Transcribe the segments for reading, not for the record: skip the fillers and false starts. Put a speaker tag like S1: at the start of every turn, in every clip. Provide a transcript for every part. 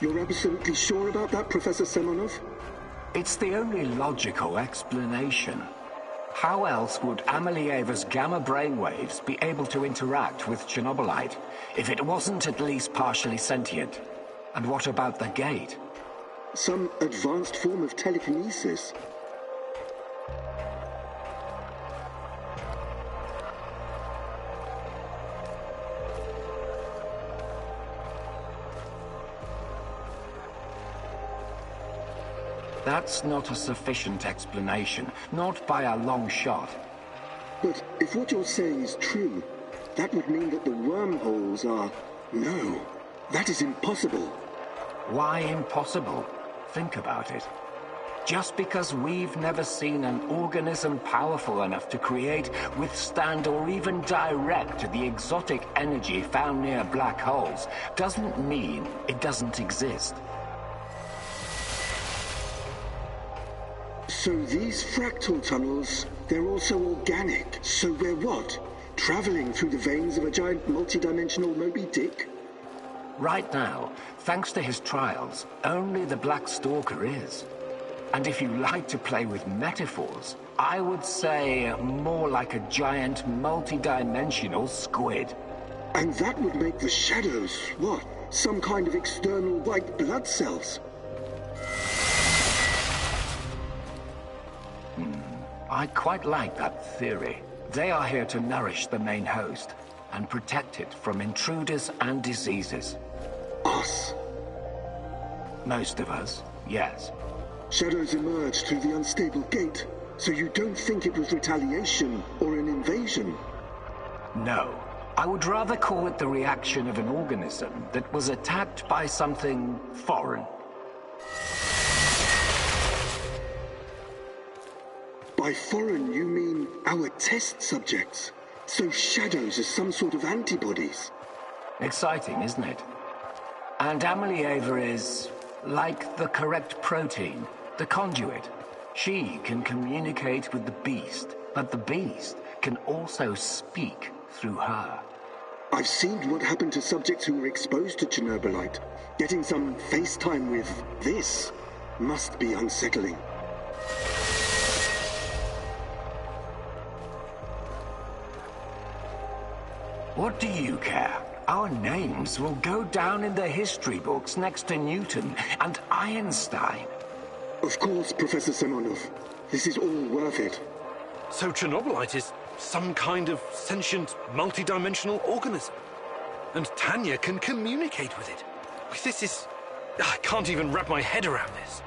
S1: You're absolutely sure about that, Professor Semonov?
S2: It's the only logical explanation. How else would Amelieva's gamma brainwaves be able to interact with Chernobylite if it wasn't at least partially sentient? And what about the gate?
S1: Some advanced form of telekinesis.
S2: That's not a sufficient explanation, not by a long shot.
S1: But if what you're saying is true, that would mean that the wormholes are... No, that is impossible.
S2: Why impossible? Think about it. Just because we've never seen an organism powerful enough to create, withstand, or even direct the exotic energy found near black holes, doesn't mean it doesn't exist.
S1: So these fractal tunnels, they're also organic. So we're what? Traveling through the veins of a giant multidimensional Moby Dick?
S2: Right now, thanks to his trials, only the Black Stalker is. And if you like to play with metaphors, I would say more like a giant multi-dimensional squid.
S1: And that would make the shadows, what? Some kind of external white blood cells?
S2: I quite like that theory. They are here to nourish the main host and protect it from intruders and diseases.
S1: Us?
S2: Most of us, yes.
S1: Shadows emerged through the unstable gate, so you don't think it was retaliation or an invasion?
S2: No. I would rather call it the reaction of an organism that was attacked by something foreign.
S1: By foreign, you mean our test subjects? So shadows are some sort of antibodies?
S2: Exciting, isn't it? And Amelieva is like the correct protein, the conduit. She can communicate with the beast, but the beast can also speak through her.
S1: I've seen what happened to subjects who were exposed to Chernobylite. Getting some FaceTime with this must be unsettling.
S2: What do you care? Our names will go down in the history books next to Newton and Einstein.
S1: Of course, Professor Semonov. This is all worth it.
S3: So Chernobylite is some kind of sentient, multi-dimensional organism. And Tanya can communicate with it. This is... I can't even wrap my head around this.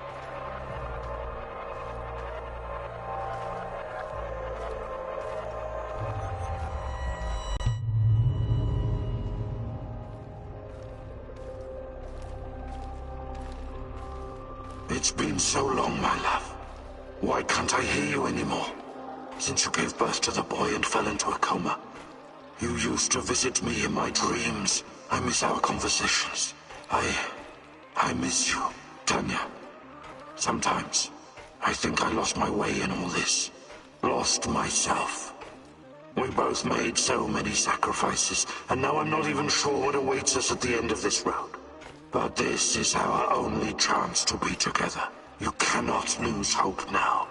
S4: It's been so long, my love. Why can't I hear you anymore? Since you gave birth to the boy and fell into a coma. You used to visit me in my dreams. I miss our conversations. I miss you, Tanya. Sometimes, I think I lost my way in all this. Lost myself. We both made so many sacrifices, and now I'm not even sure what awaits us at the end of this road. But this is our only chance to be together. You cannot lose hope now.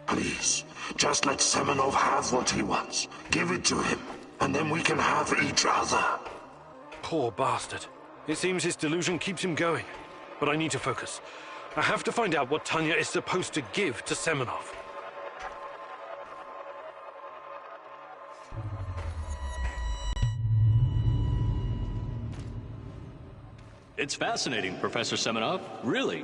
S4: Please, just let Semonov have what he wants. Give it to him, and then we can have each other.
S3: Poor bastard. It seems his delusion keeps him going. But I need to focus. I have to find out what Tanya is supposed to give to Semonov.
S5: It's fascinating, Professor Semonov, really.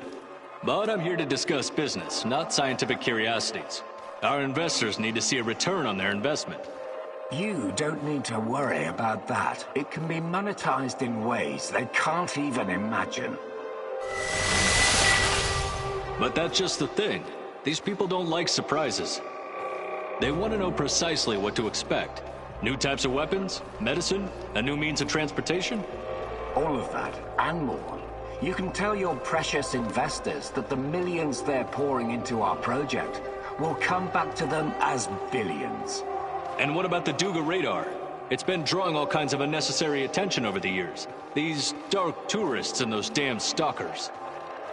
S5: But I'm here to discuss business, not scientific curiosities. Our investors need to see a return on their investment.
S2: You don't need to worry about that. It can be monetized in ways they can't even imagine.
S5: But that's just the thing. These people don't like surprises. They want to know precisely what to expect. New types of weapons, medicine, a new means of transportation.
S2: All of that, and more. You can tell your precious investors that the millions they're pouring into our project will come back to them as billions.
S5: And what about the Duga radar? It's been drawing all kinds of unnecessary attention over the years. These dark tourists and those damn stalkers.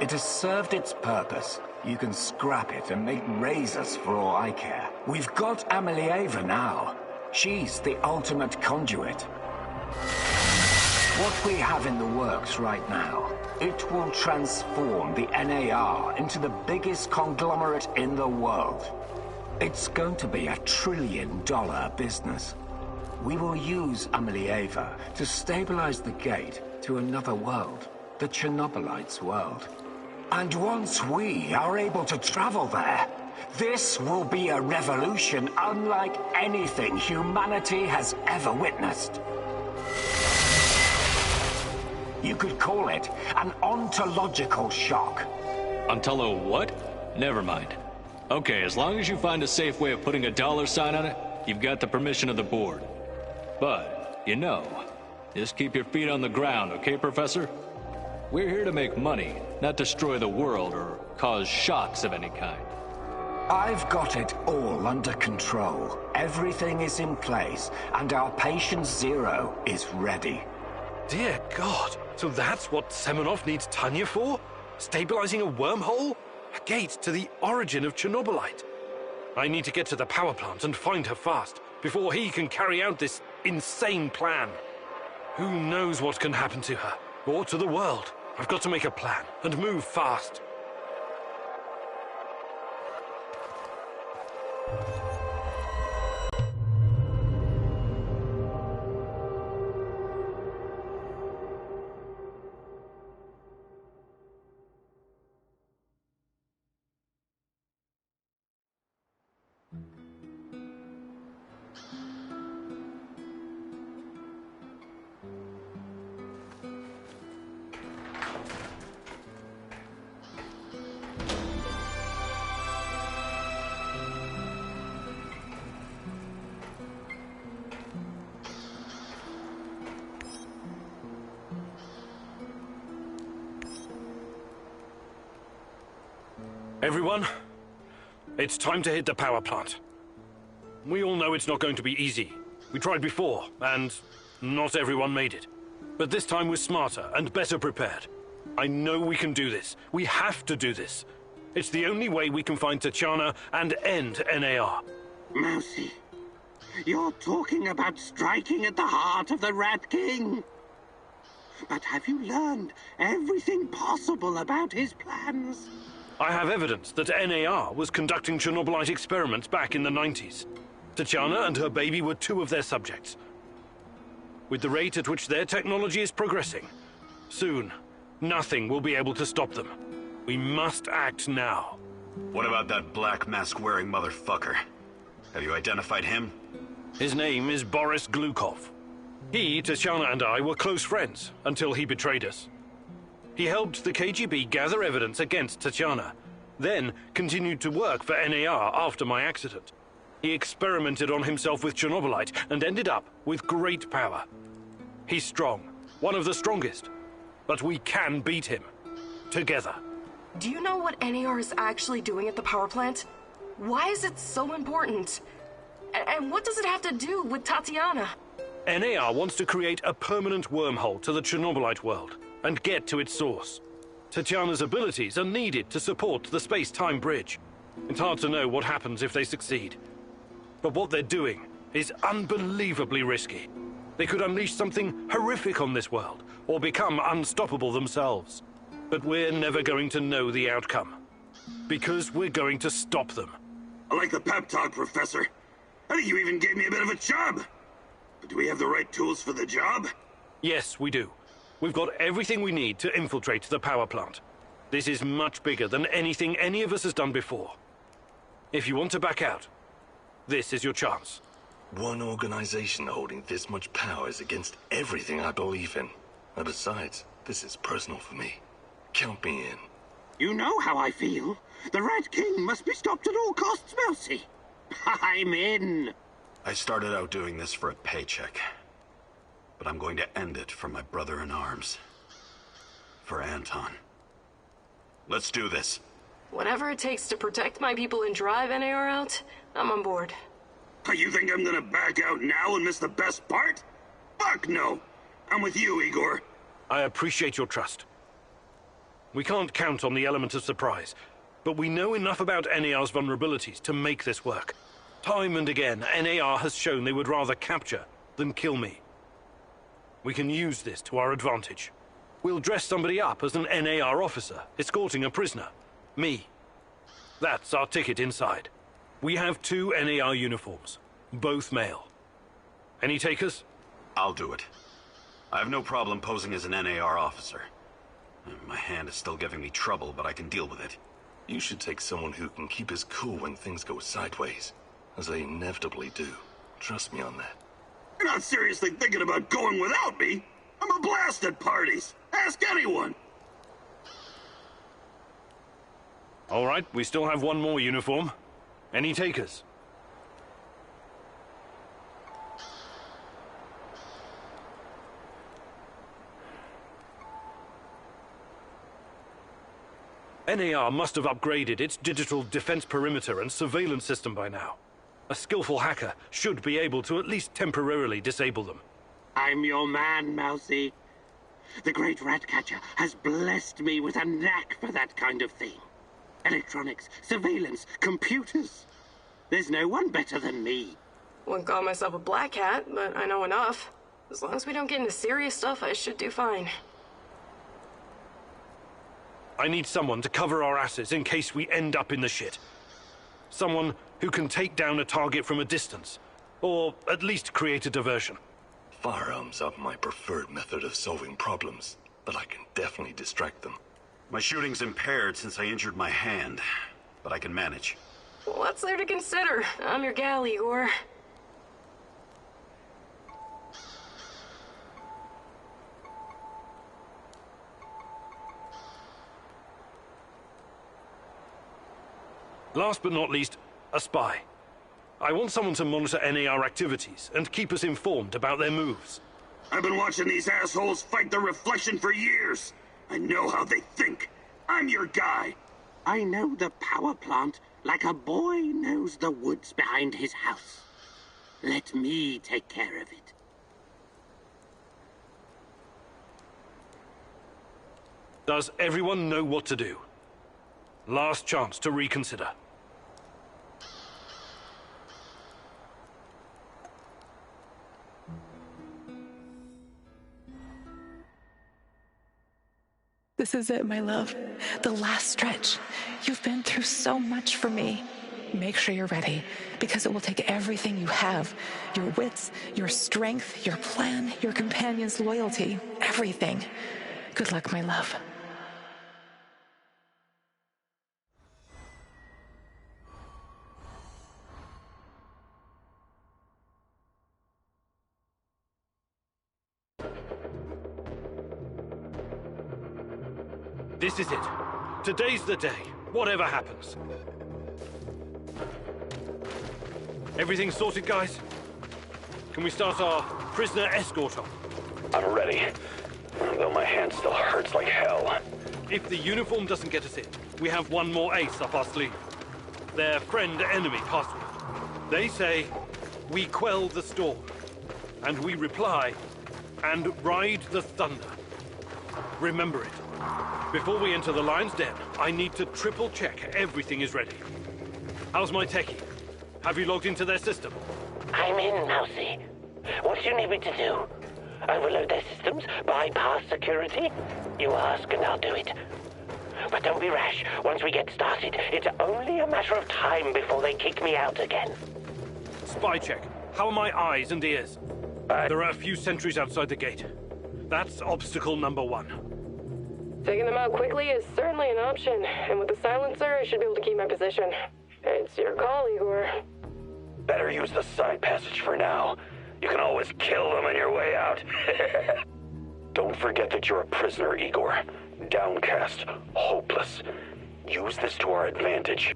S2: It has served its purpose. You can scrap it and make razors for all I care. We've got Amelieva now. She's the ultimate conduit. What we have in the works right now, it will transform the NAR into the biggest conglomerate in the world. It's going to be $1 trillion business. We will use Amelieva to stabilize the gate to another world, the Chernobylite's world. And once we are able to travel there, this will be a revolution unlike anything humanity has ever witnessed. You could call it an ontological shock.
S5: Ontolo what? Never mind. Okay, as long as you find a safe way of putting a $ sign on it, you've got the permission of the board. But, you know, just keep your feet on the ground, okay, Professor? We're here to make money, not destroy the world or cause shocks of any kind.
S2: I've got it all under control. Everything is in place, and our patient zero is ready.
S3: Dear God, so that's what Semonov needs Tanya for? Stabilizing a wormhole? A gate to the origin of Chernobylite. I need to get to the power plant and find her fast, before he can carry out this insane plan. Who knows what can happen to her, or to the world? I've got to make a plan, and move fast. Everyone, it's time to hit the power plant. We all know it's not going to be easy. We tried before, and not everyone made it. But this time we're smarter and better prepared. I know we can do this. We have to do this. It's the only way we can find Tatiana and end NAR.
S6: Mousy, you're talking about striking at the heart of the Rat King. But have you learned everything possible about his plans?
S3: I have evidence that NAR was conducting Chernobylite experiments back in the 90s. Tatiana and her baby were two of their subjects. With the rate at which their technology is progressing, soon, nothing will be able to stop them. We must act now.
S7: What about that black mask-wearing motherfucker? Have you identified him?
S3: His name is Boris Glukov. He, Tatiana, and I were close friends until he betrayed us. He helped the KGB gather evidence against Tatiana, then continued to work for NAR after my accident. He experimented on himself with Chernobylite and ended up with great power. He's strong, one of the strongest, but we can beat him. Together.
S8: Do you know what NAR is actually doing at the power plant? Why is it so important? And what does it have to do with Tatiana?
S3: NAR wants to create a permanent wormhole to the Chernobylite world and get to its source. Tatiana's abilities are needed to support the space-time bridge. It's hard to know what happens if they succeed. But what they're doing is unbelievably risky. They could unleash something horrific on this world, or become unstoppable themselves. But we're never going to know the outcome. Because we're going to stop them.
S6: I like the pep talk, Professor. I think you even gave me a bit of a job. But do we have the right tools for the job?
S3: Yes, we do. We've got everything we need to infiltrate the power plant. This is much bigger than anything any of us has done before. If you want to back out, this is your chance.
S9: One organization holding this much power is against everything I believe in. And besides, this is personal for me. Count me in.
S6: You know how I feel. The Rat King must be stopped at all costs, Mousy. I'm in.
S7: I started out doing this for a paycheck. But I'm going to end it for my brother-in-arms. For Anton. Let's do this.
S8: Whatever it takes to protect my people and drive NAR out, I'm on board.
S6: You think I'm gonna back out now and miss the best part? Fuck no. I'm with you, Igor.
S3: I appreciate your trust. We can't count on the element of surprise, but we know enough about NAR's vulnerabilities to make this work. Time and again, NAR has shown they would rather capture than kill me. We can use this to our advantage. We'll dress somebody up as an NAR officer, escorting a prisoner. Me. That's our ticket inside. We have 2 NAR uniforms, both male. Any takers?
S7: I'll do it. I have no problem posing as an NAR officer. My hand is still giving me trouble, but I can deal with it.
S9: You should take someone who can keep his cool when things go sideways, as they inevitably do. Trust me on that.
S6: You're not seriously thinking about going without me? I'm a blast at parties. Ask anyone.
S3: All right, we still have 1 more uniform. Any takers? NAR must have upgraded its digital defense perimeter and surveillance system by now. A skillful hacker should be able to at least temporarily disable them.
S6: I'm your man, Mousy. The great Ratcatcher has blessed me with a knack for that kind of thing. Electronics, surveillance, computers. There's no one better than me.
S8: Wouldn't call myself a black hat, but I know enough. As long as we don't get into serious stuff, I should do fine.
S3: I need someone to cover our asses in case we end up in the shit. Someone who can take down a target from a distance, or at least create a diversion.
S9: Firearms are my preferred method of solving problems, but I can definitely distract them.
S7: My shooting's impaired since I injured my hand, but I can manage.
S8: What's there to consider? I'm your gal, Igor.
S3: Last but not least, a spy. I want someone to monitor NAR activities and keep us informed about their moves.
S1: I've been watching these assholes fight the reflection for years. I know how they think. I'm your guy.
S6: I know the power plant like a boy knows the woods behind his house. Let me take care of it.
S3: Does everyone know what to do? Last chance to reconsider.
S10: This is it, my love. The last stretch. You've been through so much for me. Make sure you're ready, because it will take everything you have. Your wits, your strength, your plan, your companion's loyalty, everything. Good luck, my love.
S3: This is it. Today's the day, whatever happens. Everything sorted, guys? Can we start our prisoner escort on?
S11: I'm ready, though my hand still hurts like hell.
S3: If the uniform doesn't get us in, we have one more ace up our sleeve. Their friend-enemy password. They say, we quell the storm. And we reply, and ride the thunder. Remember it. Before we enter the lion's den, I need to triple-check everything is ready. How's my techie? Have you logged into their system?
S12: I'm in, Mousy. What do you need me to do? Overload their systems? Bypass security? You ask and I'll do it. But don't be rash. Once we get started, it's only a matter of time before they kick me out again.
S3: Spy check. How are my eyes and ears? There are a few sentries outside the gate. That's obstacle number 1.
S8: Taking them out quickly is certainly an option, and with the silencer, I should be able to keep my position. It's your call, Igor.
S11: Better use the side passage for now. You can always kill them on your way out. Don't forget that you're a prisoner, Igor. Downcast, hopeless. Use this to our advantage.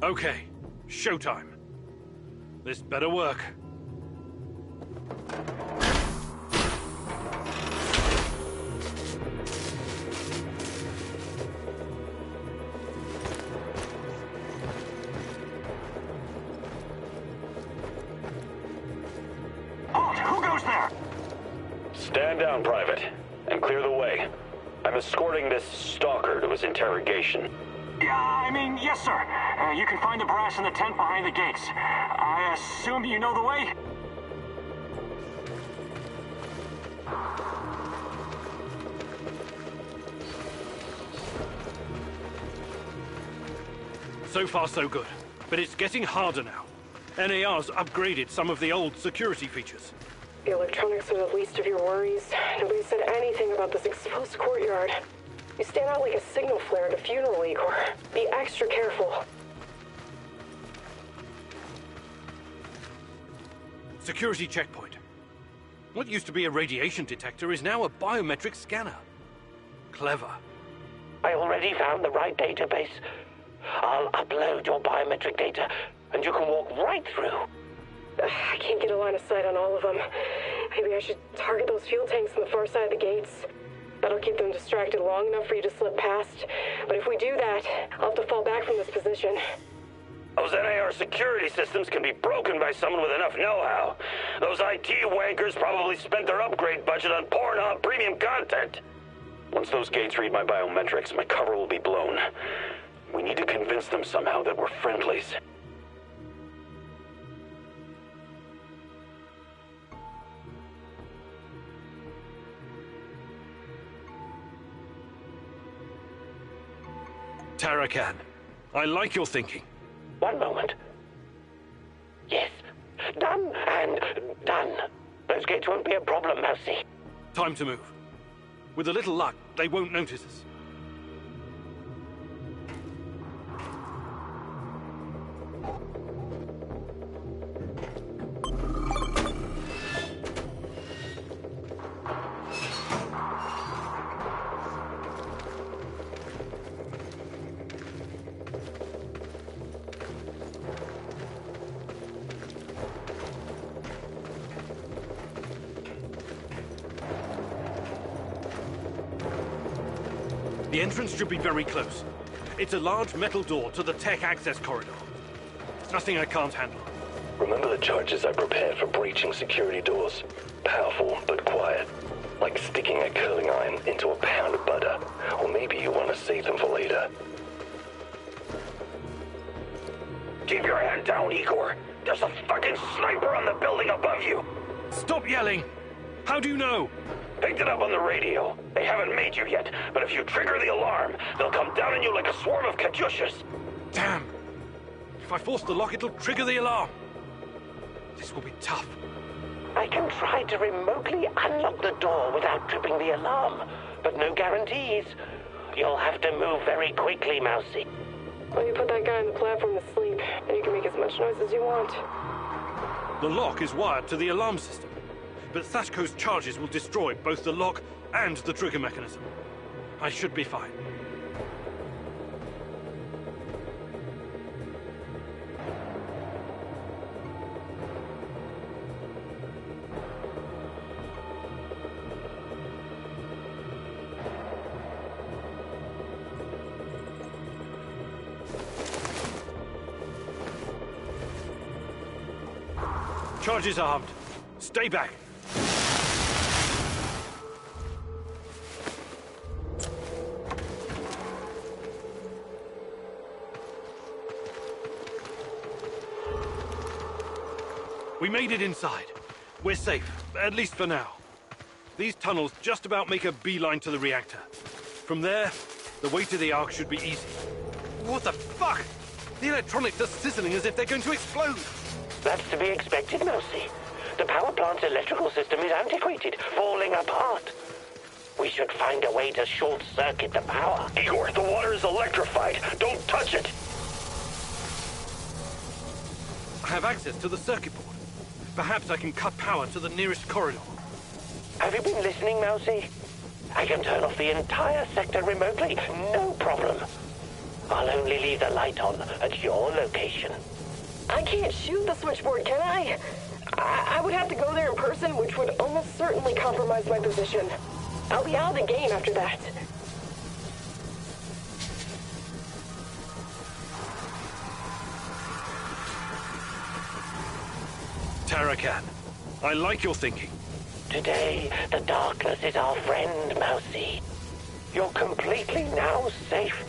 S3: Okay, showtime. This better work.
S11: Halt! Who goes there? Stand down, Private, and clear the way. I'm escorting this stalker to his interrogation.
S13: Yes, sir. You can find the brass in the tent behind the gates. I assume you know the way?
S3: So far, so good. But it's getting harder now. NAR's upgraded some of the old security features.
S8: The electronics are the least of your worries. Nobody said anything about this exposed courtyard. You stand out like a signal flare at a funeral, Igor. Be extra careful.
S3: Security checkpoint. What used to be a radiation detector is now a biometric scanner. Clever.
S12: I already found the right database. I'll upload your biometric data, and you can walk right through.
S8: I can't get a line of sight on all of them. Maybe I should target those fuel tanks on the far side of the gates. That'll keep them distracted long enough for you to slip past. But if we do that, I'll have to fall back from this position.
S11: Those NAR security systems can be broken by someone with enough know-how. Those IT wankers probably spent their upgrade budget on Pornhub premium content. Once those gates read my biometrics, my cover will be blown. We need to convince them somehow that we're friendlies.
S3: Tarakan, I like your thinking.
S12: One moment. Yes. Done and done. Those gates won't be a problem, Mousy.
S3: Time to move. With a little luck, they won't notice us. The entrance should be very close. It's a large metal door to the tech access corridor. Nothing I can't handle.
S9: Remember the charges I prepared for breaching security doors? Powerful, but quiet. Like sticking a curling iron into a pound of butter. Or maybe you want to save them for later.
S11: Keep your hand down, Igor. There's a fucking sniper on the building above you.
S3: Stop yelling! How do you know?
S11: Picked it up on the radio. They haven't made you yet, but if you trigger the alarm, they'll come down on you like a swarm of Katyushas.
S3: Damn! If I force the lock, it'll trigger the alarm. This will be tough.
S12: I can try to remotely unlock the door without tripping the alarm, but no guarantees. You'll have to move very quickly, Mousy.
S8: Well, you put that guy on the platform to sleep, and you can make as much noise as you want.
S3: The lock is wired to the alarm system, but Sashko's charges will destroy both the lock and the trigger mechanism. I should be fine. Charges armed. Stay back. We made it inside. We're safe, at least for now. These tunnels just about make a beeline to the reactor. From there, the way to the Ark should be easy. What the fuck? The electronics are sizzling as if they're going to explode.
S12: That's to be expected, Mousy. The power plant's electrical system is antiquated, falling apart. We should find a way to short-circuit the power.
S11: Igor, the water is electrified. Don't touch it.
S3: I have access to the circuit board. Perhaps I can cut power to the nearest corridor.
S12: Have you been listening, Mousy? I can turn off the entire sector remotely, no problem. I'll only leave the light on at your location.
S8: I can't shoot the switchboard, can I? I would have to go there in person, which would almost certainly compromise my position. I'll be out of the game after that.
S3: Tarakan, I like your thinking.
S12: Today, the darkness is our friend, Mousy. You're completely now safe.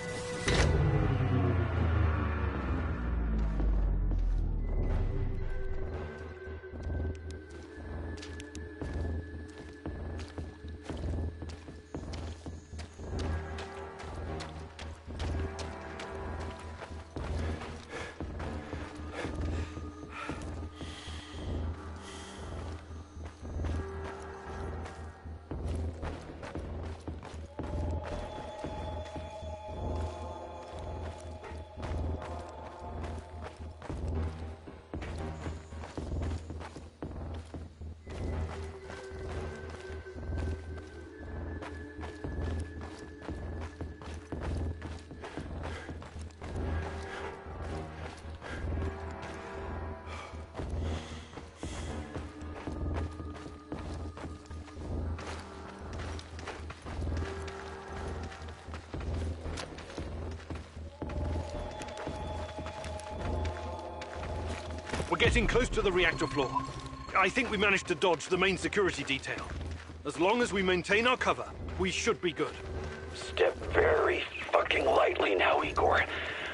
S3: We're getting close to the reactor floor. I think we managed to dodge the main security detail. As long as we maintain our cover, we should be good.
S11: Step very fucking lightly now, Igor.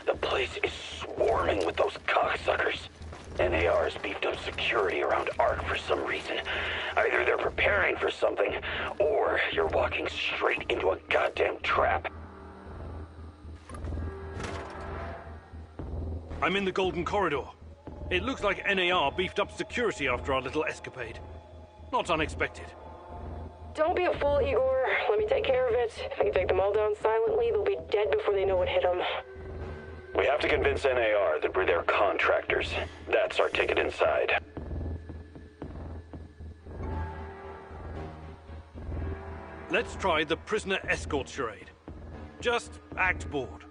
S11: The place is swarming with those cocksuckers. NAR's beefed up security around Ark for some reason. Either they're preparing for something, or you're walking straight into a goddamn trap.
S3: I'm in the Golden Corridor. It looks like NAR beefed up security after our little escapade. Not unexpected.
S8: Don't be a fool, Igor. Let me take care of it. If I can take them all down silently, they'll be dead before they know what hit them.
S11: We have to convince NAR that we're their contractors. That's our ticket inside.
S3: Let's try the prisoner escort charade. Just act bored.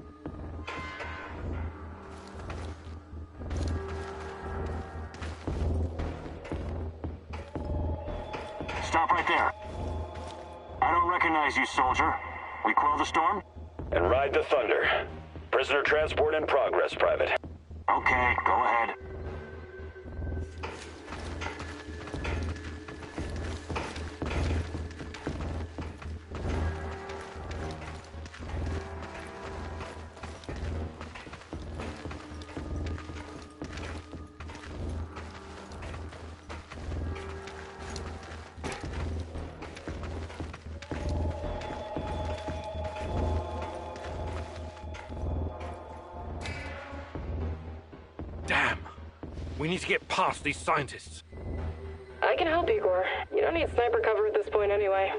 S13: Stop right there. I don't recognize you, soldier. We quell the storm?
S11: And ride the thunder. Prisoner transport in progress, Private.
S13: Okay, go ahead.
S3: Damn. We need to get past these scientists.
S8: I can help, Igor. You don't need sniper cover at this point anyway.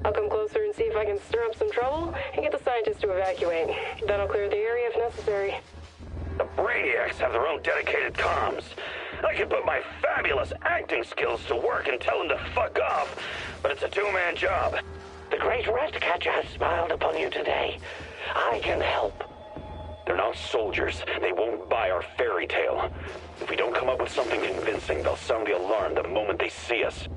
S8: I'll come closer and see if I can stir up some trouble and get the scientists to evacuate. Then I'll clear the area if necessary.
S11: The Brainiacs have their own dedicated comms. I can put my fabulous acting skills to work and tell them to fuck off, but it's a two-man job.
S12: The great Ratcatcher has smiled upon you today. I can help.
S11: They're not soldiers. They won't buy our fairy tale. If we don't come up with something convincing, they'll sound the alarm the moment they see us.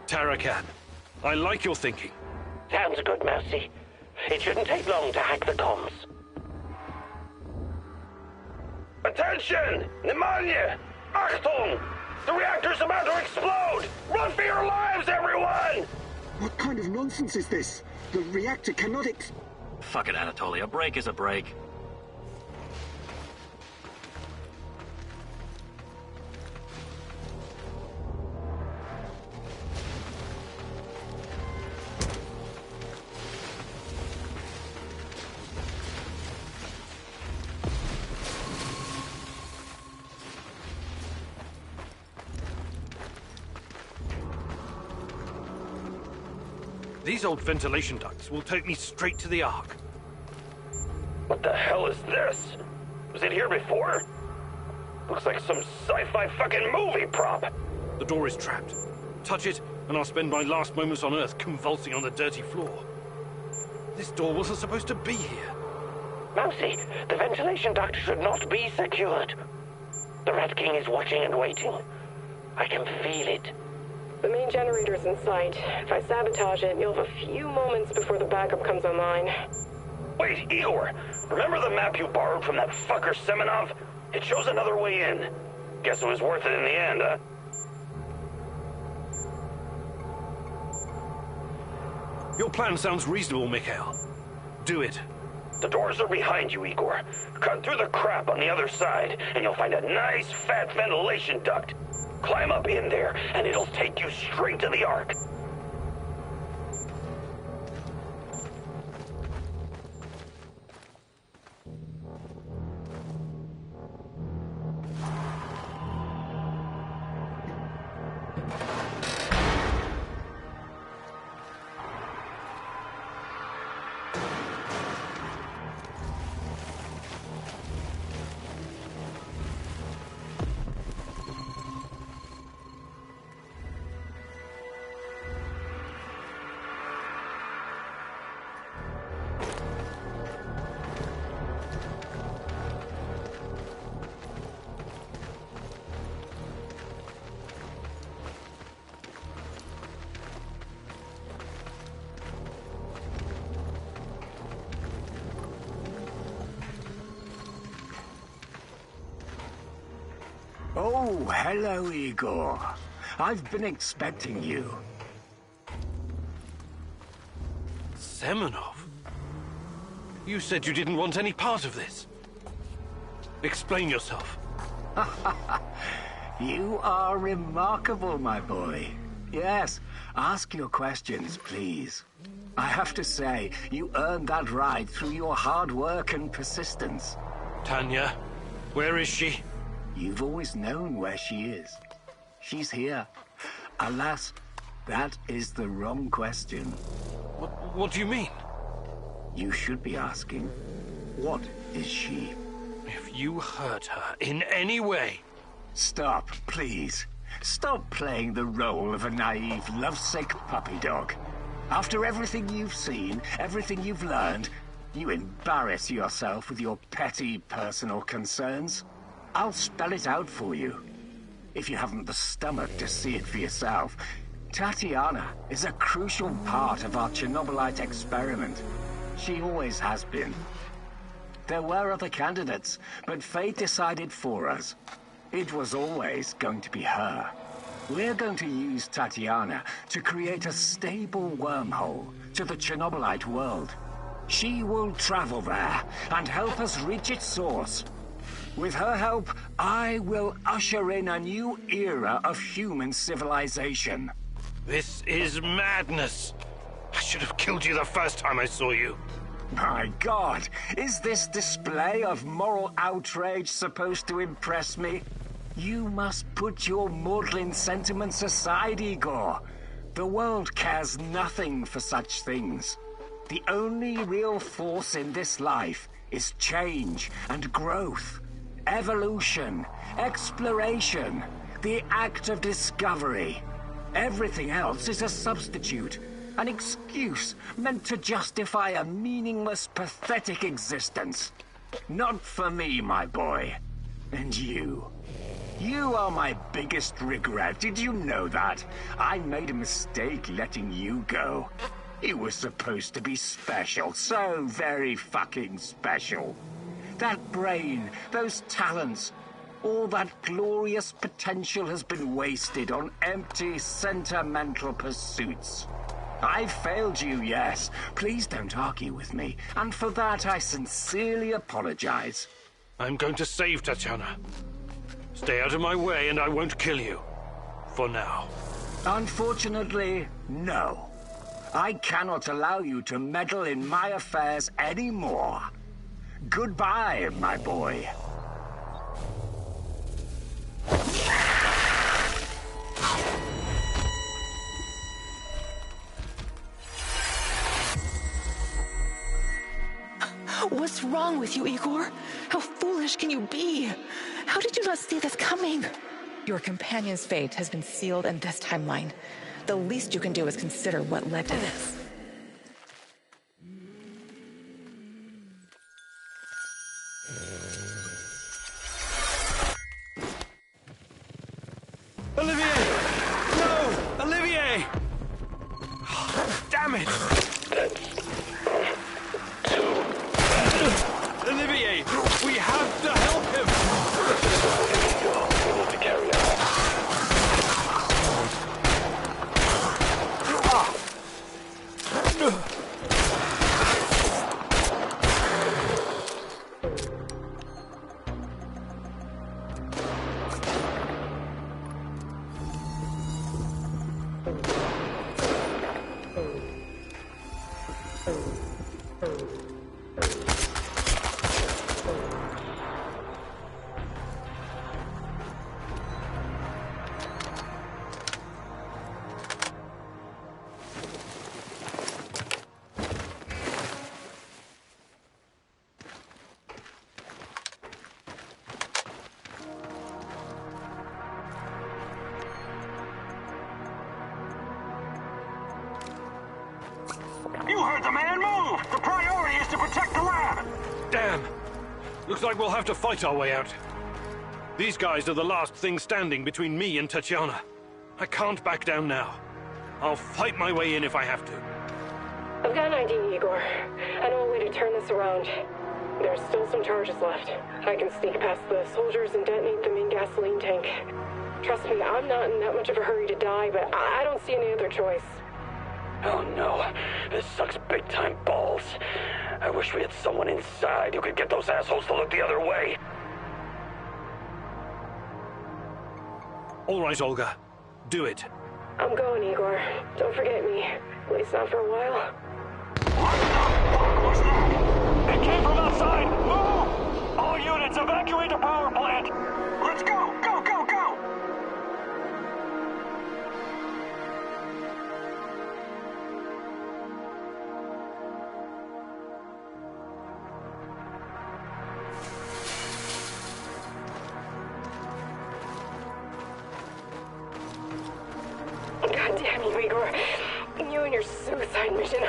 S3: Tarakan, I like your thinking.
S12: Sounds good, Mousy. It shouldn't take long to hack the comms.
S11: Attention! Pneumonia! Achtung! The reactor's about to explode! Run for your lives, everyone!
S1: What kind of nonsense is this? The reactor cannot
S5: Fuck it, Anatoly. A break is a break.
S3: These old ventilation ducts will take me straight to the Ark.
S11: What the hell is this? Was it here before? Looks like some sci-fi fucking movie prop.
S3: The door is trapped. Touch it, and I'll spend my last moments on Earth convulsing on the dirty floor. This door wasn't supposed to be here.
S12: Mousy, the ventilation duct should not be secured. The Rat King is watching and waiting. I can feel it.
S8: The main generator's in sight. If I sabotage it, you'll have a few moments before the backup comes online.
S11: Wait, Igor! Remember the map you borrowed from that fucker Semenov? It shows another way in. Guess it was worth it in the end, huh?
S3: Your plan sounds reasonable, Mikhail. Do it.
S11: The doors are behind you, Igor. Cut through the crap on the other side, and you'll find a nice, fat ventilation duct. Climb up in there, and it'll take you straight to the Ark.
S2: Oh, hello, Igor. I've been expecting you.
S3: Semenov? You said you didn't want any part of this. Explain yourself.
S2: You are remarkable, my boy. Yes, ask your questions, please. I have to say, you earned that right through your hard work and persistence.
S3: Tanya, where is she?
S2: You've always known where she is. She's here. Alas, that is the wrong question.
S3: What do you mean?
S2: You should be asking, what is she?
S3: If you hurt her in any way...
S2: Stop, please. Stop playing the role of a naive, lovesick puppy dog. After everything you've seen, everything you've learned, you embarrass yourself with your petty personal concerns. I'll spell it out for you. If you haven't the stomach to see it for yourself, Tatiana is a crucial part of our Chernobylite experiment. She always has been. There were other candidates, but fate decided for us. It was always going to be her. We're going to use Tatiana to create a stable wormhole to the Chernobylite world. She will travel there and help us reach its source. With her help, I will usher in a new era of human civilization.
S3: This is madness. I should have killed you the first time I saw you.
S2: My God, is this display of moral outrage supposed to impress me? You must put your maudlin sentiments aside, Igor. The world cares nothing for such things. The only real force in this life is change and growth, evolution, exploration, the act of discovery. Everything else is a substitute, an excuse meant to justify a meaningless, pathetic existence. Not for me, my boy. And you. You are my biggest regret. Did you know that? I made a mistake letting you go. You were supposed to be special, so very fucking special. That brain, those talents, all that glorious potential has been wasted on empty, sentimental pursuits. I failed you, yes. Please don't argue with me, and for that I sincerely apologize.
S3: I'm going to save Tatiana. Stay out of my way and I won't kill you. For now.
S2: Unfortunately, no. I cannot allow you to meddle in my affairs anymore. Goodbye, my boy.
S10: What's wrong with you, Igor? How foolish can you be? How did you not see this coming? Your companion's fate has been sealed in this timeline. The least you can do is consider what led to this.
S3: Olivier! No! Olivier! Damn it! Olivier! We have to help him!
S9: We need to carry on.
S13: You heard the man. Move! The priority is to protect the lab!
S3: Damn! Looks like we'll have to fight our way out. These guys are the last thing standing between me and Tatiana. I can't back down now. I'll fight my way in if I have to.
S8: I've got an idea, Igor. I know a way to turn this around. There's still some charges left. I can sneak past the soldiers and detonate the main gasoline tank. Trust me, I'm not in that much of a hurry to die, but I don't see any other choice.
S11: Oh no, this sucks big time balls. I wish we had someone inside who could get those assholes to look the other way.
S3: All right, Olga. Do it.
S8: I'm going, Igor. Don't forget me. At least not for a while.
S13: What the fuck was that? It came from outside! Move! All units, evacuate the power plant! Let's go! Go, go, go!
S8: God damn you, Igor. You and your suicide mission.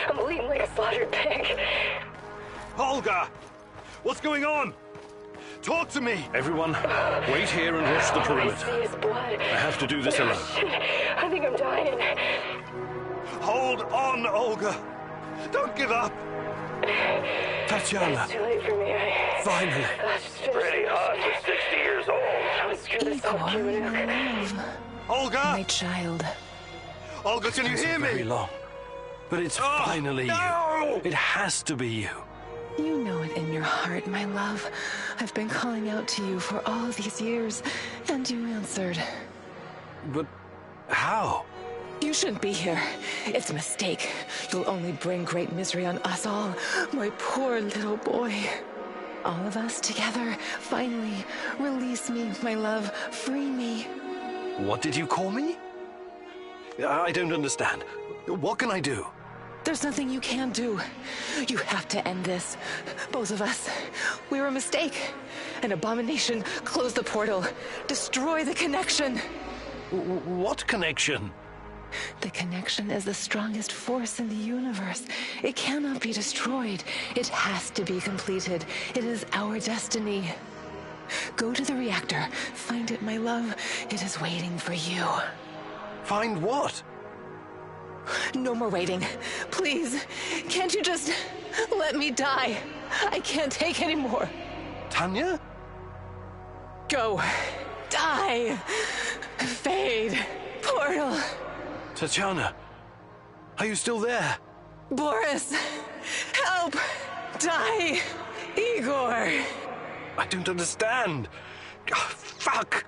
S8: I'm bleeding like a slaughtered pig.
S3: Olga! What's going on? Talk to me! Everyone, wait here and watch the perimeter.
S8: I see his blood.
S3: I have to do this alone.
S8: Shit, I think I'm dying.
S3: Hold on, Olga! Don't give up! Tatiana!
S8: It's too late for me.
S3: Finally!
S11: Pretty hot for 60 years old.
S8: I'll screw this up,
S10: Igor,
S3: Olga!
S10: my child.
S3: Olga, can you hear me? Very long. But it's finally you. It has to be you.
S10: You know it in your heart, my love. I've been calling out to you for all these years, and you answered.
S3: But how?
S10: You shouldn't be here. It's a mistake. You'll only bring great misery on us all. My poor little boy. All of us together. Finally, release me, my love. Free me.
S3: What did you call me? I don't understand. What can I do?
S10: There's nothing you can do. You have to end this. Both of us. We're a mistake. An abomination. Close the portal. Destroy the connection.
S3: What connection?
S10: The connection is the strongest force in the universe. It cannot be destroyed. It has to be completed. It is our destiny. Go to the reactor. Find it, my love. It is waiting for you.
S3: Find what?
S10: No more waiting. Please, can't you just let me die? I can't take any more.
S3: Tanya?
S10: Go. Die. Fade. Portal.
S3: Tatiana, are you still there?
S10: Boris, help. Die. Igor.
S3: I don't understand. Oh, fuck.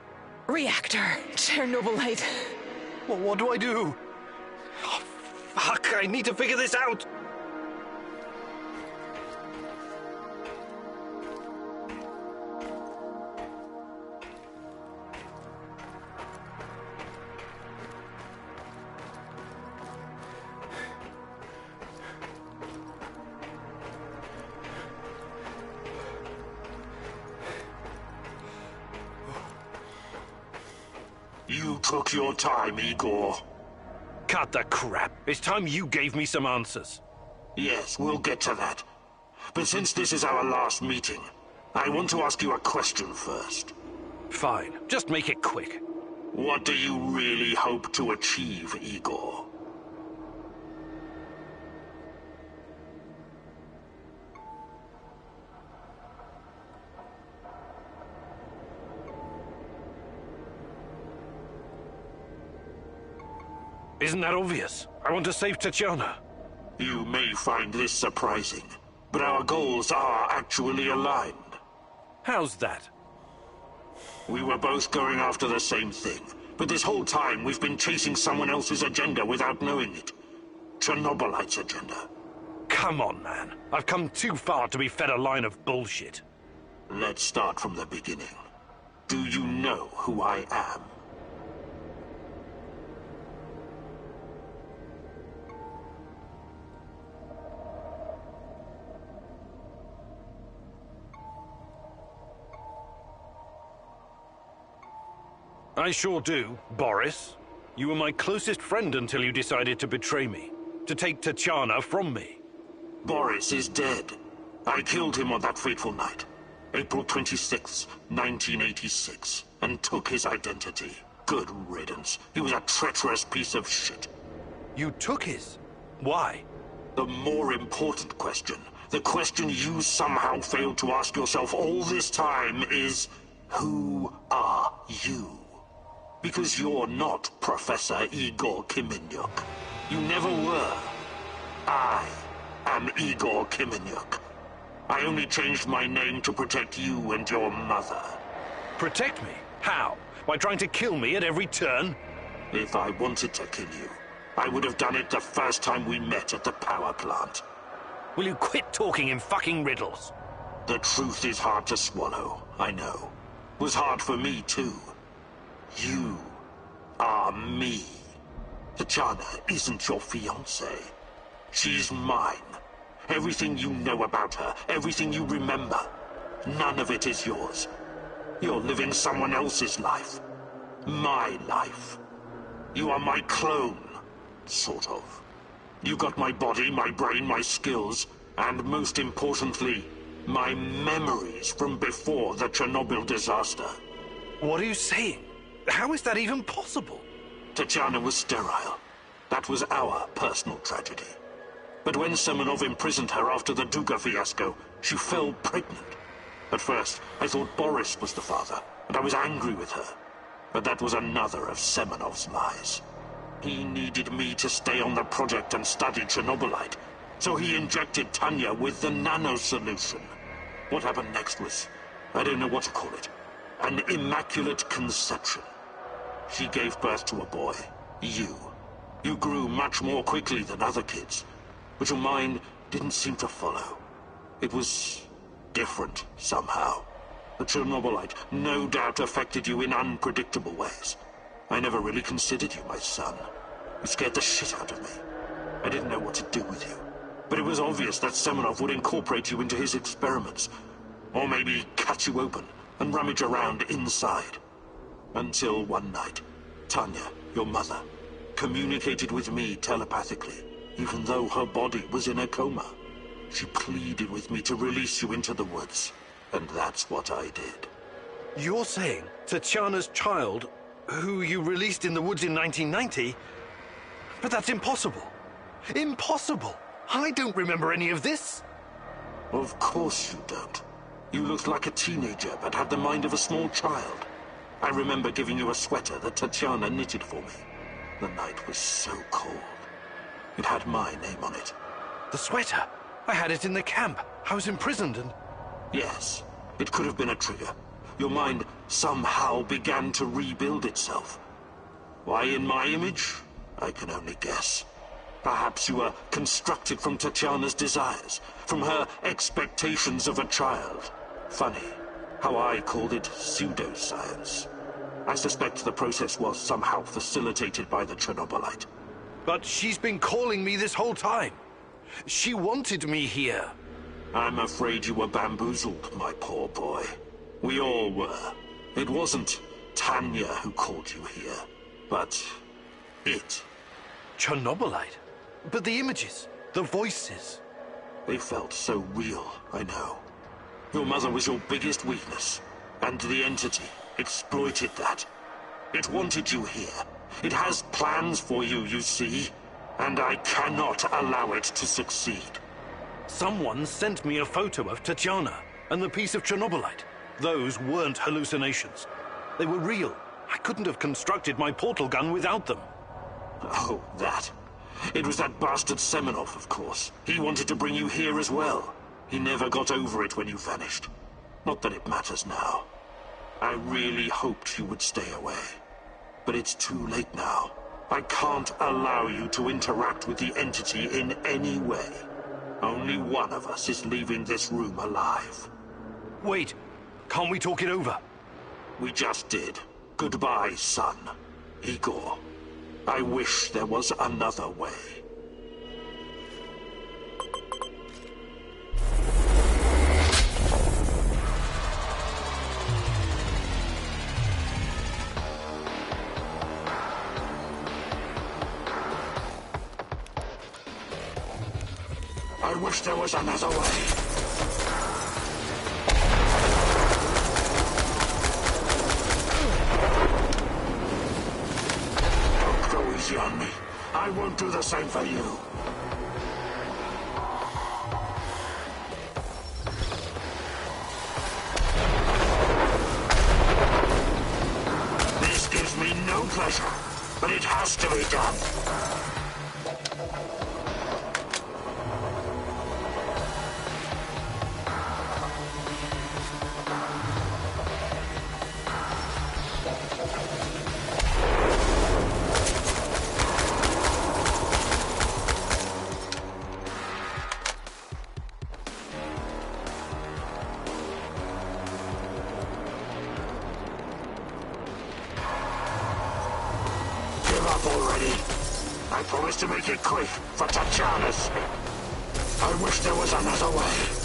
S10: Reactor. Chernobylite.
S3: Well, what do I do? Oh, fuck, I need to figure this out.
S4: You took your time, Igor.
S3: Cut the crap. It's time you gave me some answers.
S4: Yes, we'll get to that. But since this is our last meeting, I want to ask you a question first.
S3: Fine. Just make it quick.
S4: What do you really hope to achieve, Igor?
S3: Isn't that obvious? I want to save Tatiana.
S4: You may find this surprising, but our goals are actually aligned.
S3: How's that?
S4: We were both going after the same thing, but this whole time we've been chasing someone else's agenda without knowing it. Chernobylite's agenda.
S3: Come on, man. I've come too far to be fed a line of bullshit.
S4: Let's start from the beginning. Do you know who I am?
S3: I sure do, Boris. You were my closest friend until you decided to betray me. To take Tatiana from me.
S4: Boris is dead. I killed him on that fateful night. April 26th, 1986. And took his identity. Good riddance. He was a treacherous piece of shit.
S3: You took his? Why?
S4: The more important question, The question you somehow failed to ask yourself all this time is, who are you? Because you're not Professor Igor Kiminyuk. You never were. I am Igor Kiminyuk. I only changed my name to protect you and your mother.
S3: Protect me? How? By trying to kill me at every turn?
S4: If I wanted to kill you, I would have done it the first time we met at the power plant.
S3: Will you quit talking in fucking riddles?
S4: The truth is hard to swallow, I know. It was hard for me, too. You are me. Tatiana isn't your fiancée. She's mine. Everything you know about her, everything you remember, none of it is yours. You're living someone else's life. My life. You are my clone, sort of. You got my body, my brain, my skills, and most importantly, my memories from before the Chernobyl disaster.
S3: What are you saying? How is that even possible?
S4: Tatiana was sterile. That was our personal tragedy. But when Semenov imprisoned her after the Duga fiasco, she fell pregnant. At first, I thought Boris was the father, and I was angry with her. But that was another of Semenov's lies. He needed me to stay on the project and study Chernobylite, so he injected Tanya with the nano solution. What happened next was, I don't know what to call it, an immaculate conception. She gave birth to a boy, you. You grew much more quickly than other kids, but your mind didn't seem to follow. It was different somehow. The Chernobylite no doubt affected you in unpredictable ways. I never really considered you my son. You scared the shit out of me. I didn't know what to do with you. But it was obvious that Semenov would incorporate you into his experiments. Or maybe cut you open and rummage around inside. Until one night, Tanya, your mother, communicated with me telepathically, even though her body was in a coma. She pleaded with me to release you into the woods, and that's what I did.
S3: You're saying Tatiana's child, who you released in the woods in 1990? But that's impossible. Impossible! I don't remember any of this.
S4: Of course you don't. You looked like a teenager, but had the mind of a small child. I remember giving you a sweater that Tatiana knitted for me. The night was so cold. It had my name on it.
S3: The sweater? I had it in the camp. I was imprisoned and...
S4: Yes, it could have been a trigger. Your mind somehow began to rebuild itself. Why in my image? I can only guess. Perhaps you were constructed from Tatiana's desires, from her expectations of a child. Funny, how I called it pseudoscience. I suspect the process was somehow facilitated by the Chernobylite.
S3: But she's been calling me this whole time. She wanted me here.
S4: I'm afraid you were bamboozled, my poor boy. We all were. It wasn't Tanya who called you here, but it.
S3: Chernobylite? But the images, the voices.
S4: They felt so real, I know. Your mother was your biggest weakness, and the entity exploited that. It wanted you here. It has plans for you, you see, and I cannot allow it to succeed.
S3: Someone sent me a photo of Tatiana and the piece of Chernobylite. Those weren't hallucinations. They were real. I couldn't have constructed my portal gun without them.
S4: Oh, that. It was that bastard Semenov, of course. He wanted to bring you here as well. He never got over it when you vanished. Not that it matters now. I really hoped you would stay away. But it's too late now. I can't allow you to interact with the entity in any way. Only one of us is leaving this room alive.
S3: Wait, can't we talk it over?
S4: We just did. Goodbye, son. Igor. I wish there was another way. I wish there was another way. Don't go easy on me. I won't do the same for you. pleasure, but it has to be done. Already. I promised to make it quick for Tatjana's sake. I wish there was another way.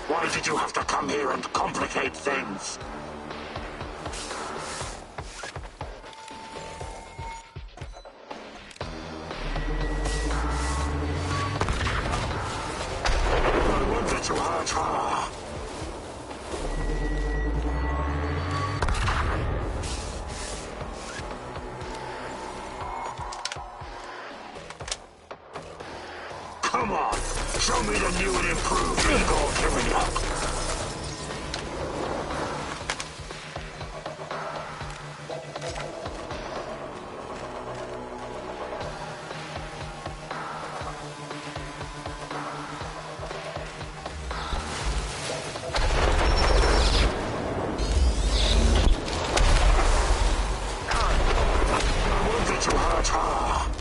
S4: Why did you have to come here and complicate things? I wanted to hurt her. Come on, show me the new and improved Igor Kirilov. I wanted to hurt her.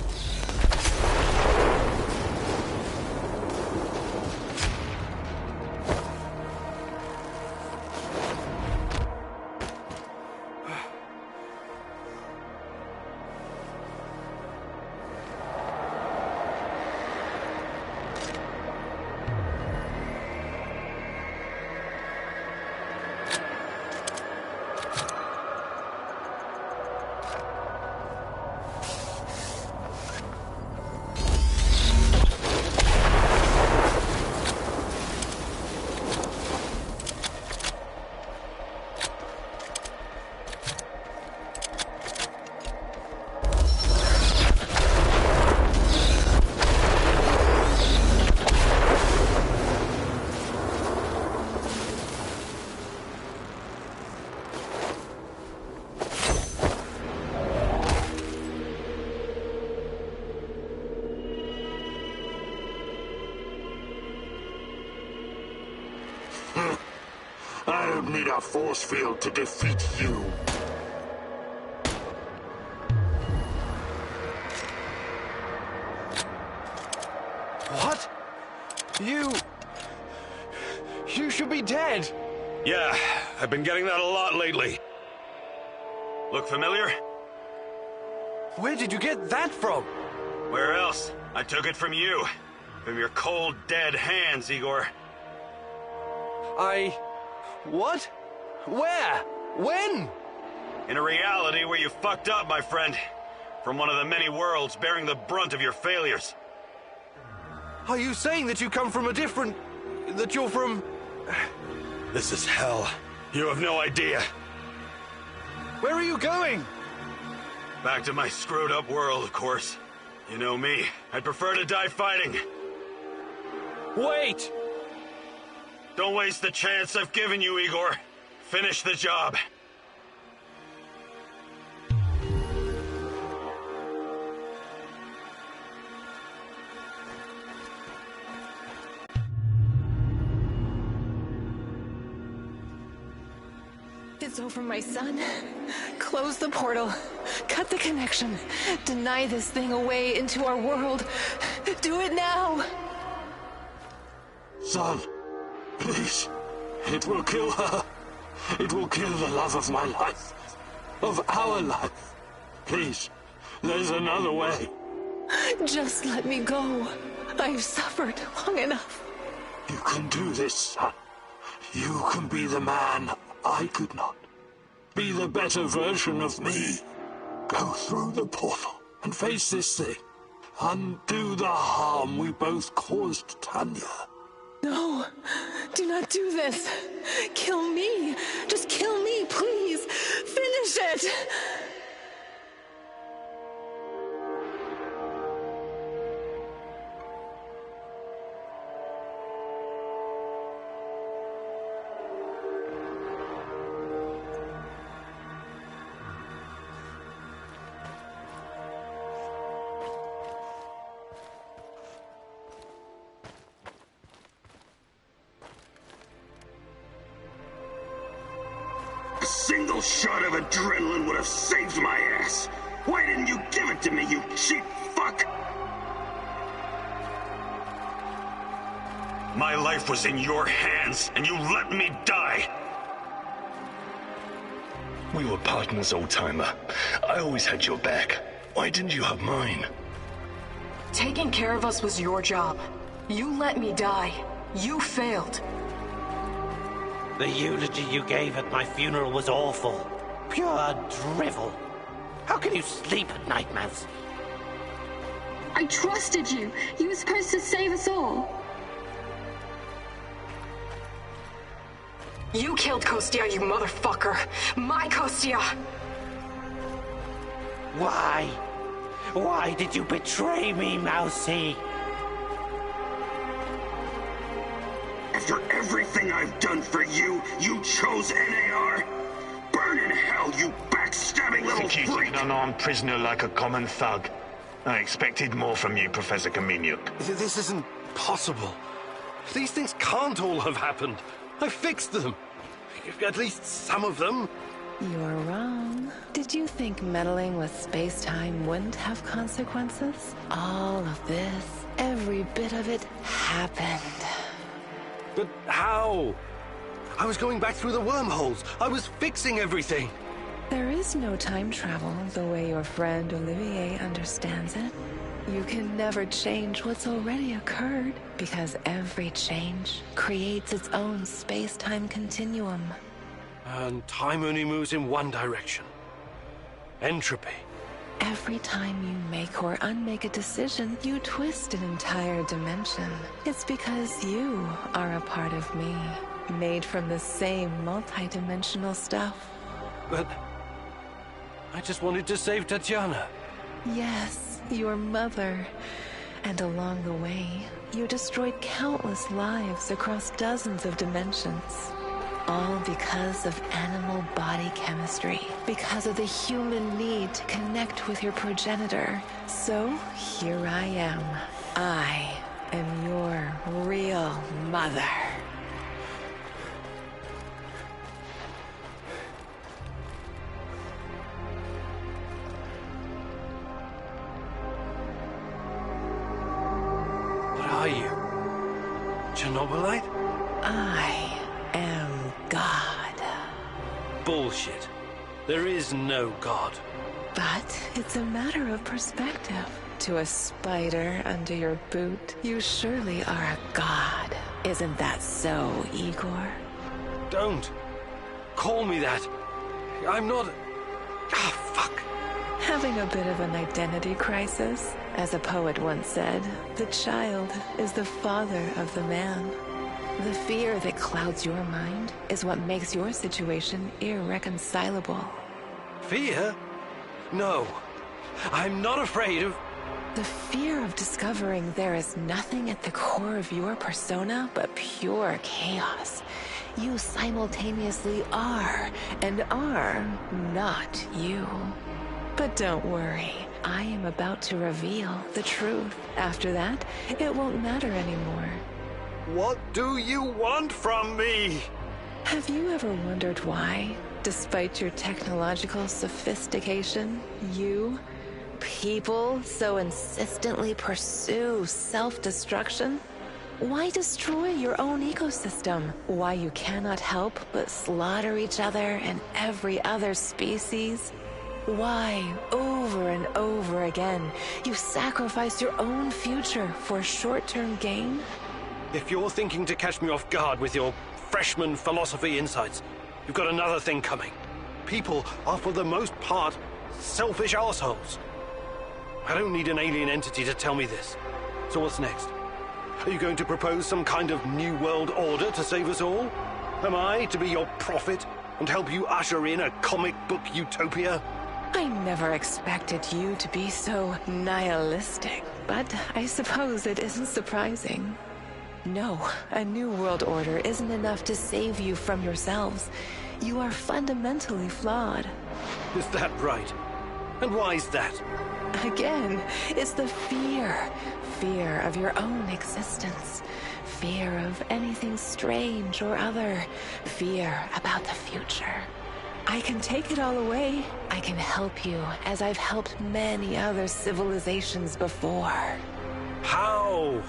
S4: I don't need a force field to defeat you.
S3: What? You should be dead.
S7: Yeah, I've been getting that a lot lately. Look familiar?
S3: Where did you get that from?
S7: Where else? I took it from you. From your cold, dead hands, Igor.
S3: What? Where? When?
S7: In a reality where you fucked up, my friend. From one of the many worlds bearing the brunt of your failures.
S3: Are you saying that you come from a different... that you're from...
S7: This is hell. You have no idea.
S3: Where are you going?
S7: Back to my screwed up world, of course. You know me. I'd prefer to die fighting.
S3: Wait!
S7: Don't waste the chance I've given you, Igor. Finish the job.
S10: It's over, my son. Close the portal. Cut the connection. Deny this thing away into our world. Do it now!
S4: Son, please. It will kill her. It will kill the love of my life. Of our life. Please, there's another way.
S10: Just let me go. I've suffered long enough.
S4: You can do this, son. You can be the man I could not. Be the better version of me. Go through the portal and face this thing. Undo the harm we both caused Tanya.
S10: No, do not do this. Kill me. Just kill me, please. Finish it.
S1: A single shot of adrenaline would have saved my ass. Why didn't you give it to me, you cheap fuck?
S11: My life was in your hands, and you let me die.
S14: We were partners, old-timer. I always had your back. Why didn't you have mine?
S8: Taking care of us was your job. You let me die. You failed.
S12: The eulogy you gave at my funeral was awful. Pure drivel. How can you sleep at night, Mouse?
S15: I trusted you. You were supposed to save us all.
S8: You killed Kostia, you motherfucker. My Kostia.
S12: Why? Why did you betray me, Mousy?
S1: After everything I've done for you, you chose NAR? Burn in hell, you backstabbing little
S14: Think you took
S1: freak!
S14: an unarmed prisoner like a common thug? I expected more from you, Professor Kaminyuk.
S3: This isn't possible. These things can't all have happened. I fixed them. At least some of them.
S10: You're wrong. Did you think meddling with space-time wouldn't have consequences? All of this, every bit of it, happened.
S3: But how? I was going back through the wormholes. I was fixing everything.
S10: There is no time travel the way your friend Olivier understands it. You can never change what's already occurred, because every change creates its own space-time continuum.
S3: And time only moves in one direction. Entropy.
S10: Every time you make or unmake a decision, you twist an entire dimension. It's because you are a part of me, made from the same multi-dimensional stuff.
S3: But I just wanted to save Tatiana.
S10: Yes, your mother. And along the way, you destroyed countless lives across dozens of dimensions. All because of animal body chemistry, because of the human need to connect with your progenitor. So here I am. I am your real mother.
S3: What are you? Chernobylite?
S10: I am God.
S3: Bullshit. There is no God.
S10: But it's a matter of perspective. To a spider under your boot, you surely are a god. Isn't that so, Igor?
S3: Don't. Call me that. I'm not... Ah, fuck.
S10: Having a bit of an identity crisis? As a poet once said, the child is the father of the man. The fear that clouds your mind is what makes your situation irreconcilable.
S3: Fear? No. I'm not afraid of...
S10: The fear of discovering there is nothing at the core of your persona but pure chaos. You simultaneously are and are not you. But don't worry, I am about to reveal the truth. After that, it won't matter anymore.
S3: What do you want from me?
S10: Have you ever wondered why, despite your technological sophistication, people so insistently pursue self-destruction? Why destroy your own ecosystem? Why you cannot help but slaughter each other and every other species? Why, over and over again, you sacrifice your own future for short-term gain?
S3: If you're thinking to catch me off guard with your freshman philosophy insights, you've got another thing coming. People are, for the most part, selfish assholes. I don't need an alien entity to tell me this. So what's next? Are you going to propose some kind of new world order to save us all? Am I to be your prophet and help you usher in a comic book utopia?
S10: I never expected you to be so nihilistic, but I suppose it isn't surprising. No, a new world order isn't enough to save you from yourselves. You are fundamentally flawed.
S3: Is that right? And why is that?
S10: Again, it's the fear. Fear of your own existence. Fear of anything strange or other. Fear about the future. I can take it all away. I can help you, as I've helped many other civilizations before.
S3: How?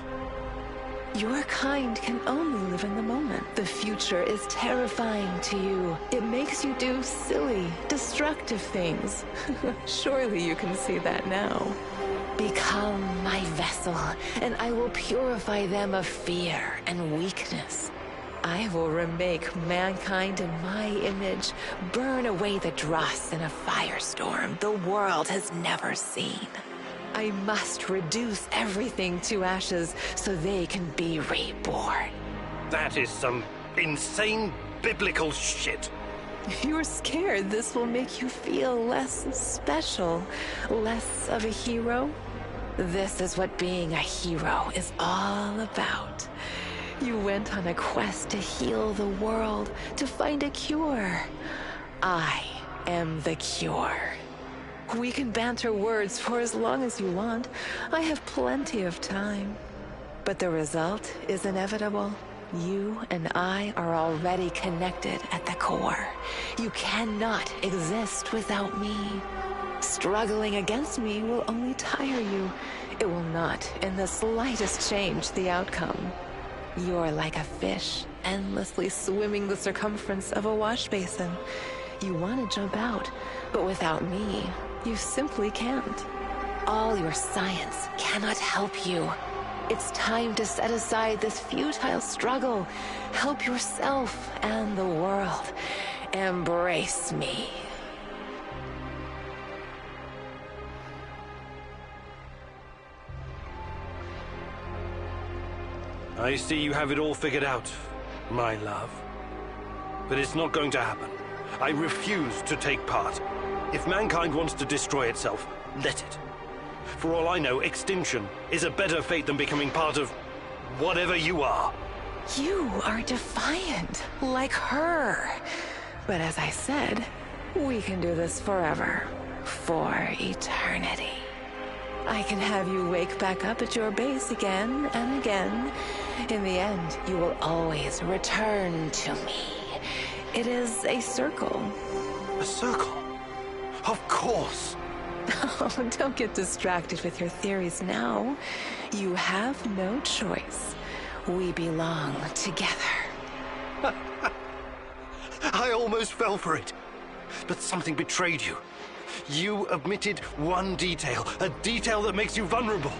S10: Your kind can only live in the moment. The future is terrifying to you. It makes you do silly, destructive things. Surely you can see that now. Become my vessel, and I will purify them of fear and weakness. I will remake mankind in my image, burn away the dross in a firestorm the world has never seen. I must reduce everything to ashes so they can be reborn.
S3: That is some insane biblical shit.
S10: You're scared this will make you feel less special, less of a hero? This is what being a hero is all about. You went on a quest to heal the world, to find a cure. I am the cure. We can banter words for as long as you want. I have plenty of time. But the result is inevitable. You and I are already connected at the core. You cannot exist without me. Struggling against me will only tire you. It will not in the slightest change the outcome. You're like a fish, endlessly swimming the circumference of a wash basin. You want to jump out, but without me, you simply can't. All your science cannot help you. It's time to set aside this futile struggle. Help yourself and the world. Embrace me.
S3: I see you have it all figured out, my love. But it's not going to happen. I refuse to take part. If mankind wants to destroy itself, let it. For all I know, extinction is a better fate than becoming part of whatever you are.
S10: You are defiant, like her. But as I said, we can do this forever. For eternity. I can have you wake back up at your base again and again. In the end, you will always return to me. It is a circle.
S3: A circle? Of course.
S10: Oh, don't get distracted with your theories now. You have no choice. We belong together.
S3: I almost fell for it. But something betrayed you. You omitted one detail, a detail that makes you vulnerable.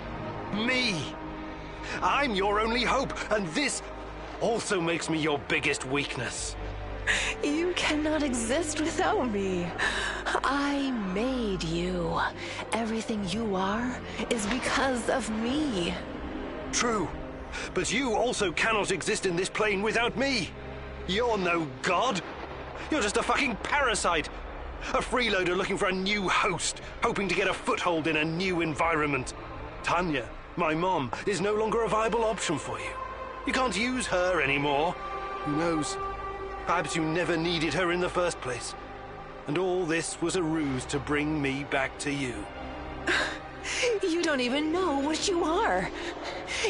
S3: Me. I'm your only hope, and this also makes me your biggest weakness.
S10: You cannot exist without me. I made you. Everything you are is because of me.
S3: True, but you also cannot exist in this plane without me. You're no god. You're just a fucking parasite. A freeloader looking for a new host, hoping to get a foothold in a new environment. Tanya, my mom, is no longer a viable option for you. You can't use her anymore. Who knows? Perhaps you never needed her in the first place. And all this was a ruse to bring me back to you.
S10: You don't even know what you are.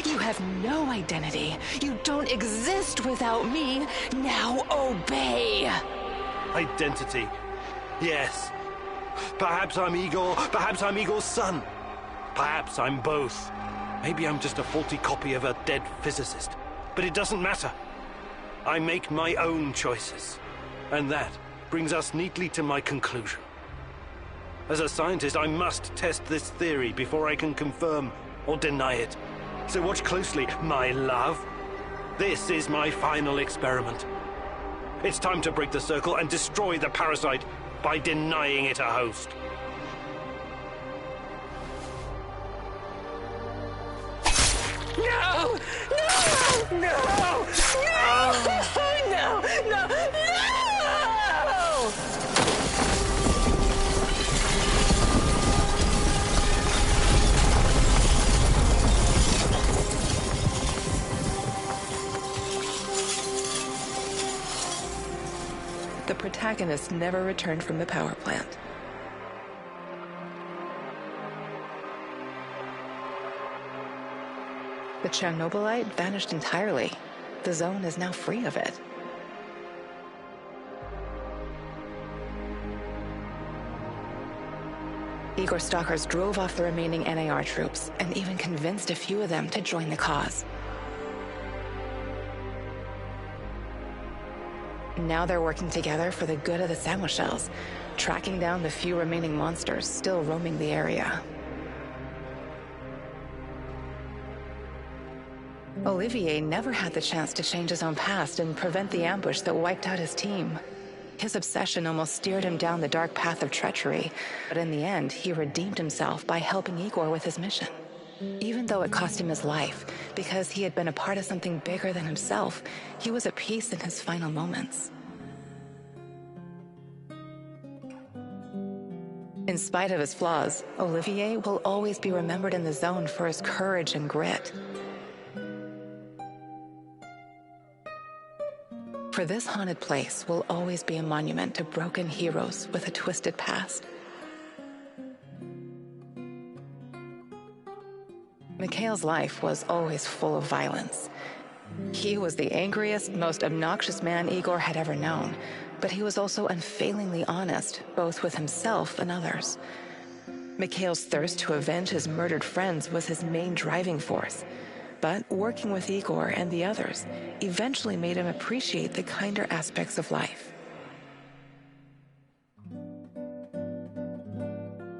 S10: You have no identity. You don't exist without me. Now obey.
S3: Identity. Yes. Perhaps I'm Igor. Perhaps I'm Igor's son. Perhaps I'm both. Maybe I'm just a faulty copy of a dead physicist. But it doesn't matter. I make my own choices. And that brings us neatly to my conclusion. As a scientist, I must test this theory before I can confirm or deny it. So watch closely, my love. This is my final experiment. It's time to break the circle and destroy the parasite by denying it a host.
S10: The protagonist never returned from the power plant. The Chernobylite vanished entirely. The zone is now free of it. Igor stalkers drove off the remaining NAR troops and even convinced a few of them to join the cause. Now they're working together for the good of the Samoshels, tracking down the few remaining monsters still roaming the area. Olivier never had the chance to change his own past and prevent the ambush that wiped out his team. His obsession almost steered him down the dark path of treachery, but in the end, he redeemed himself by helping Igor with his mission. Even though it cost him his life, because he had been a part of something bigger than himself, he was at peace in his final moments. In spite of his flaws, Olivier will always be remembered in the zone for his courage and grit. For this haunted place will always be a monument to broken heroes with a twisted past. Mikhail's life was always full of violence. He was the angriest, most obnoxious man Igor had ever known, but he was also unfailingly honest, both with himself and others. Mikhail's thirst to avenge his murdered friends was his main driving force, but working with Igor and the others eventually made him appreciate the kinder aspects of life.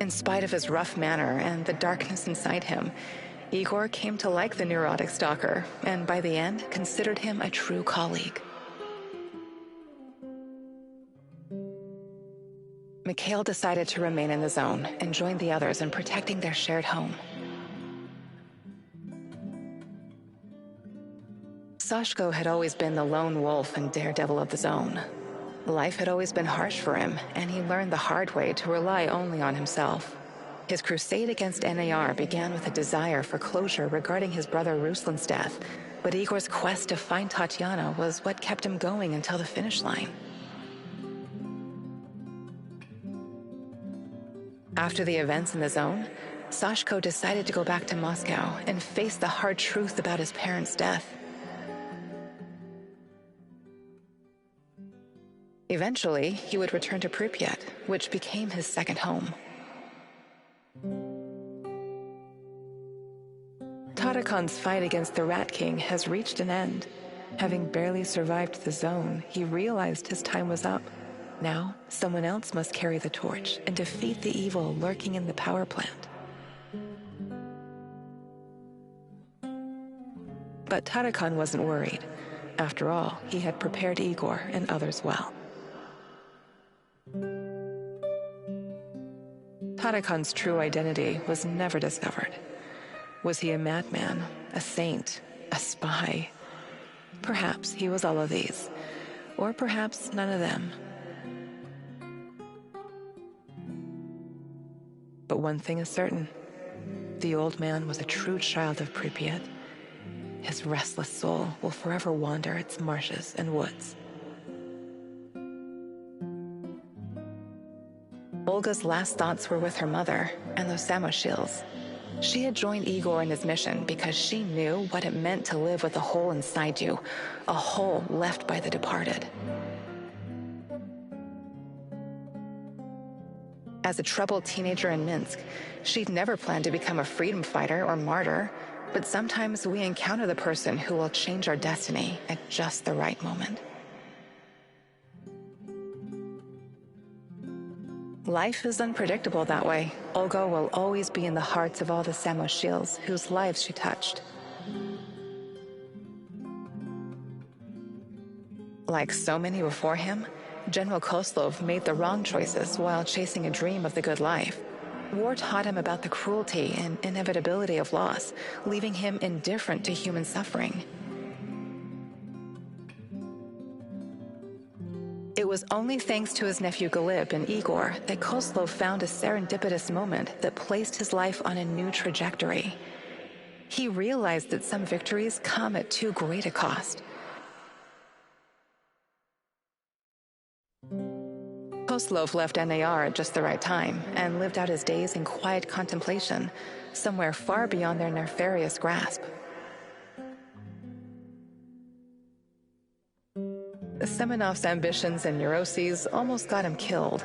S10: In spite of his rough manner and the darkness inside him, Igor came to like the neurotic stalker, and by the end, considered him a true colleague. Mikhail decided to remain in the zone and join the others in protecting their shared home. Sashko had always been the lone wolf and daredevil of the zone. Life had always been harsh for him, and he learned the hard way to rely only on himself. His crusade against NAR began with a desire for closure regarding his brother Ruslan's death, but Igor's quest to find Tatiana was what kept him going until the finish line. After the events in the zone, Sashko decided to go back to Moscow and face the hard truth about his parents' death. Eventually, he would return to Pripyat, which became his second home. Tarakon's fight against the Rat King has reached an end. Having barely survived the zone, he realized his time was up. Now, someone else must carry the torch and defeat the evil lurking in the power plant. But Tarakon wasn't worried. After all, he had prepared Igor and others well. Tarakon's true identity was never discovered. Was he a madman, a saint, a spy? Perhaps he was all of these, or perhaps none of them. But one thing is certain. The old man was a true child of Pripyat. His restless soul will forever wander its marshes and woods. Olga's last thoughts were with her mother and those Samoshils. She had joined Igor in his mission because she knew what it meant to live with a hole inside you, a hole left by the departed. As a troubled teenager in Minsk, she'd never planned to become a freedom fighter or martyr, but sometimes we encounter the person who will change our destiny at just the right moment. Life is unpredictable that way. Olga will always be in the hearts of all the Samoshils whose lives she touched. Like so many before him, General Koslov made the wrong choices while chasing a dream of the good life. War taught him about the cruelty and inevitability of loss, leaving him indifferent to human suffering. It was only thanks to his nephew Galib and Igor that Kozlov found a serendipitous moment that placed his life on a new trajectory. He realized that some victories come at too great a cost. Kozlov left NAR at just the right time and lived out his days in quiet contemplation, somewhere far beyond their nefarious grasp. Semenov's ambitions and neuroses almost got him killed.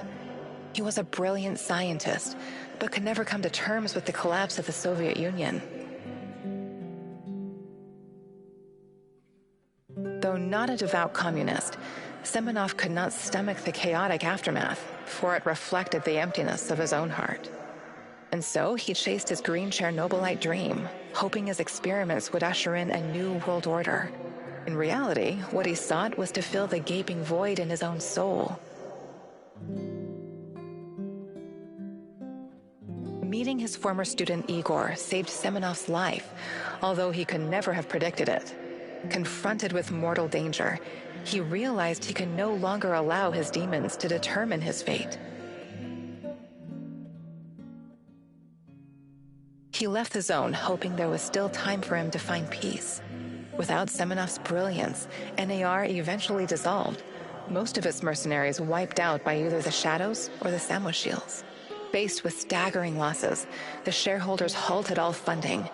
S10: He was a brilliant scientist, but could never come to terms with the collapse of the Soviet Union. Though not a devout communist, Semenov could not stomach the chaotic aftermath, for it reflected the emptiness of his own heart. And so he chased his green Chernobylite dream, hoping his experiments would usher in a new world order. In reality, what he sought was to fill the gaping void in his own soul. Meeting his former student Igor saved Semenov's life, although he could never have predicted it. Confronted with mortal danger, he realized he could no longer allow his demons to determine his fate. He left the zone, hoping there was still time for him to find peace. Without Semenov's brilliance, NAR eventually dissolved, most of its mercenaries wiped out by either the Shadows or the Samoshils. Faced with staggering losses, the shareholders halted all funding.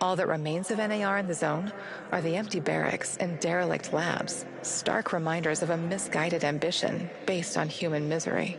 S10: All that remains of NAR in the zone are the empty barracks and derelict labs, stark reminders of a misguided ambition based on human misery.